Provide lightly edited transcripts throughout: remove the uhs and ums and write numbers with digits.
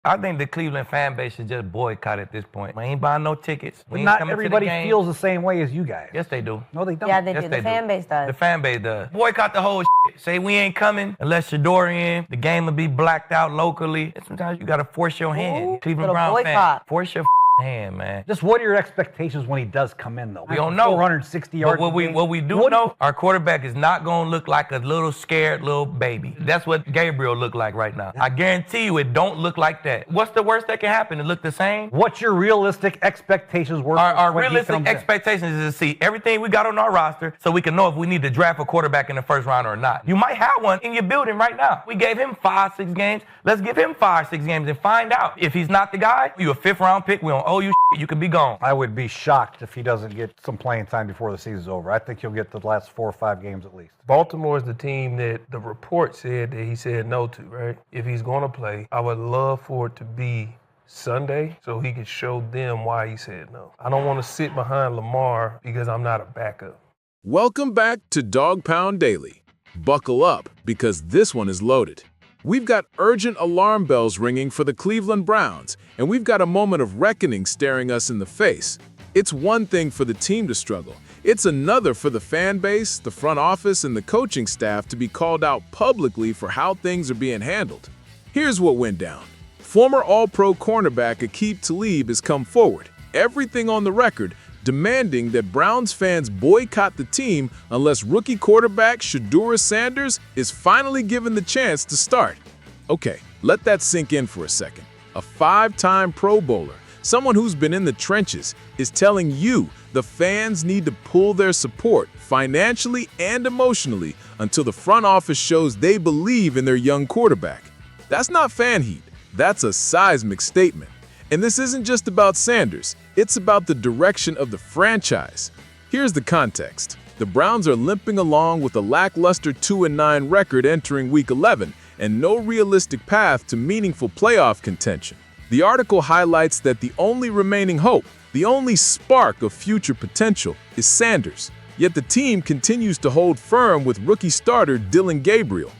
I think the Cleveland fan base should just boycott at this point. We ain't buying no tickets. But not everybody feels the same way as you guys. Yes, they do. No, they don't. Yeah, they Yes, do. they The fan base does. The fan base does. Boycott the whole shit. Say we ain't coming unless Shedeur in. The game will be blacked out locally. And sometimes you got to force your hand. Cleveland Brown fan. Force your hand, man. Just what are your expectations when he does come in, though? We don't know. 460 yards. But what we do know, our quarterback is not going to look like a little scared little baby. That's what Gabriel look like right now. I guarantee you it don't look like that. What's the worst that can happen? It look the same? What's your realistic expectations? Our realistic expectations is to see everything we got on our roster so we can know if we need to draft a quarterback in the first round or not. You might have one in your building right now. We gave him 5-6 games. Let's give him 5-6 games and find out. If he's not the guy, you a 5th round pick, we don't owe you shit. You could be gone. I would be shocked if he doesn't get some playing time before the season's over. I think he'll get the last 4 or 5 games at least. Baltimore is the team that the report said that he said no to, right? If he's going to play, I would love for it to be Sunday so he could show them why he said no. I don't want to sit behind Lamar because I'm not a backup. Welcome back to Dawg Pound Daily. Buckle up because this one is loaded. We've got urgent alarm bells ringing for the Cleveland Browns, and we've got a moment of reckoning staring us in the face. It's one thing for the team to struggle. It's another for the fan base, the front office, and the coaching staff to be called out publicly for how things are being handled. Here's what went down. Former All-Pro cornerback Aqib Talib has come forward, everything on the record, demanding that Browns fans boycott the team unless rookie quarterback Shedeur Sanders is finally given the chance to start. Okay, let that sink in for a second. A 5-time Pro Bowler, someone who's been in the trenches, is telling you the fans need to pull their support financially and emotionally until the front office shows they believe in their young quarterback. That's not fan heat, that's a seismic statement. And this isn't just about Sanders, it's about the direction of the franchise. Here's the context. The Browns are limping along with a lackluster 2-9 record entering Week 11 and no realistic path to meaningful playoff contention. The article highlights that the only remaining hope, the only spark of future potential, is Sanders. Yet the team continues to hold firm with rookie starter Dillon Gabriel.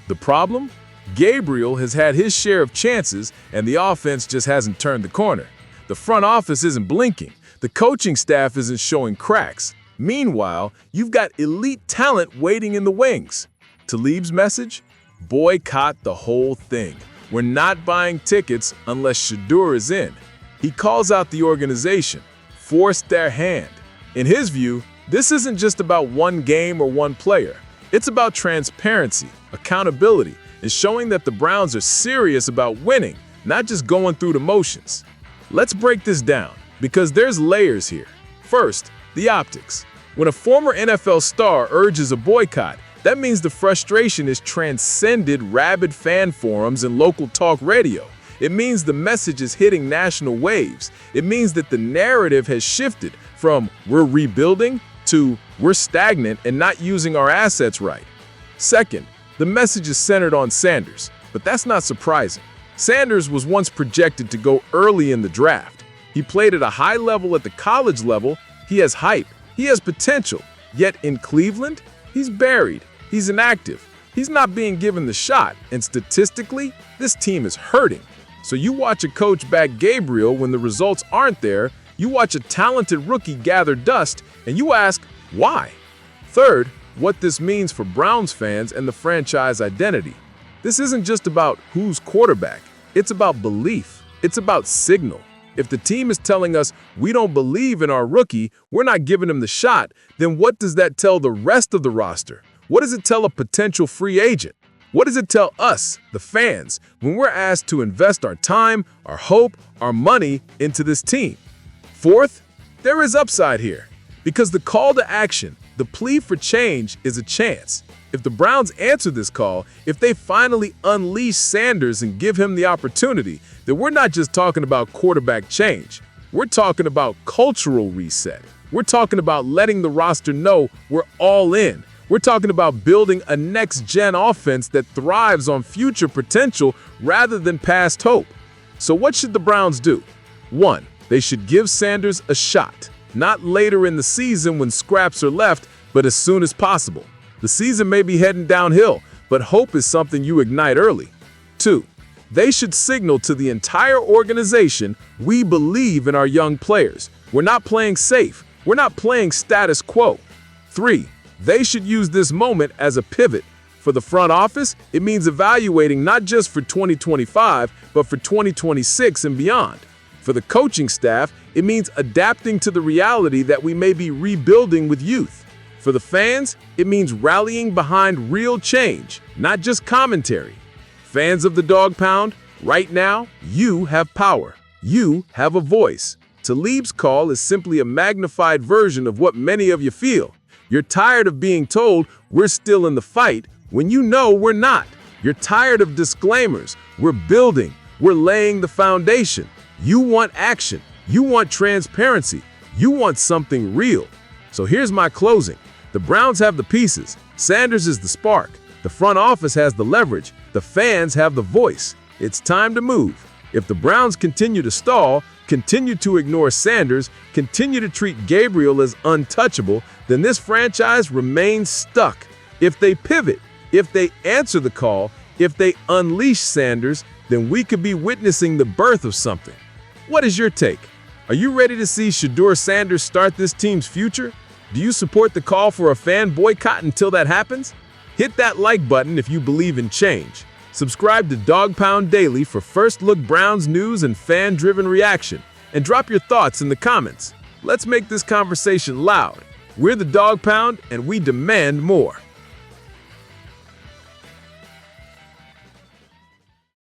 The problem? Gabriel has had his share of chances, and the offense just hasn't turned the corner. The front office isn't blinking. The coaching staff isn't showing cracks. Meanwhile, you've got elite talent waiting in the wings. Talib's message? Boycott the whole thing. We're not buying tickets unless Shedeur is in. He calls out the organization, force their hand. In his view, this isn't just about one game or one player. It's about transparency, accountability, and showing that the Browns are serious about winning, not just going through the motions. Let's break this down, because there's layers here. First, the optics. When a former NFL star urges a boycott, that means the frustration has transcended rabid fan forums and local talk radio. It means the message is hitting national waves. It means that the narrative has shifted from "we're rebuilding" to "we're stagnant and not using our assets right." Second, the message is centered on Sanders, but that's not surprising. Sanders was once projected to go early in the draft. He played at a high level at the college level. He has hype. He has potential. Yet in Cleveland, he's buried. He's inactive. He's not being given the shot. And statistically, this team is hurting. So you watch a coach back Gabriel when the results aren't there. You watch a talented rookie gather dust, and you ask, why? Third, what this means for Browns fans and the franchise identity. This isn't just about who's quarterback. It's about belief. It's about signal. If the team is telling us we don't believe in our rookie, we're not giving him the shot, then what does that tell the rest of the roster? What does it tell a potential free agent? What does it tell us, the fans, when we're asked to invest our time, our hope, our money into this team? Fourth, there is upside here, because the call to action, the plea for change, is a chance. If the Browns answer this call, if they finally unleash Sanders and give him the opportunity, then we're not just talking about quarterback change. We're talking about cultural reset. We're talking about letting the roster know we're all in. We're talking about building a next-gen offense that thrives on future potential rather than past hope. So what should the Browns do? 1, they should give Sanders a shot. Not later in the season when scraps are left, but as soon as possible. The season may be heading downhill, but hope is something you ignite early. 2, They should signal to the entire organization we believe in our young players. We're not playing safe. We're not playing status quo. 3. They should use this moment as a pivot. For the front office, it means evaluating not just for 2025, but for 2026 and beyond. For the coaching staff, it means adapting to the reality that we may be rebuilding with youth. For the fans, it means rallying behind real change, not just commentary. Fans of the Dawg Pound, right now, you have power. You have a voice. Talib's call is simply a magnified version of what many of you feel. You're tired of being told we're still in the fight when you know we're not. You're tired of disclaimers. We're building. We're laying the foundation. You want action. You want transparency. You want something real. So here's my closing. The Browns have the pieces. Sanders is the spark. The front office has the leverage. The fans have the voice. It's time to move. If the Browns continue to stall, continue to ignore Sanders, continue to treat Gabriel as untouchable, then this franchise remains stuck. If they pivot, if they answer the call, if they unleash Sanders, then we could be witnessing the birth of something. What is your take? Are you ready to see Shedeur Sanders start this team's future? Do you support the call for a fan boycott until that happens? Hit that like button if you believe in change. Subscribe to Dawg Pound Daily for first-look Browns news and fan-driven reaction. And drop your thoughts in the comments. Let's make this conversation loud. We're the Dawg Pound, and we demand more.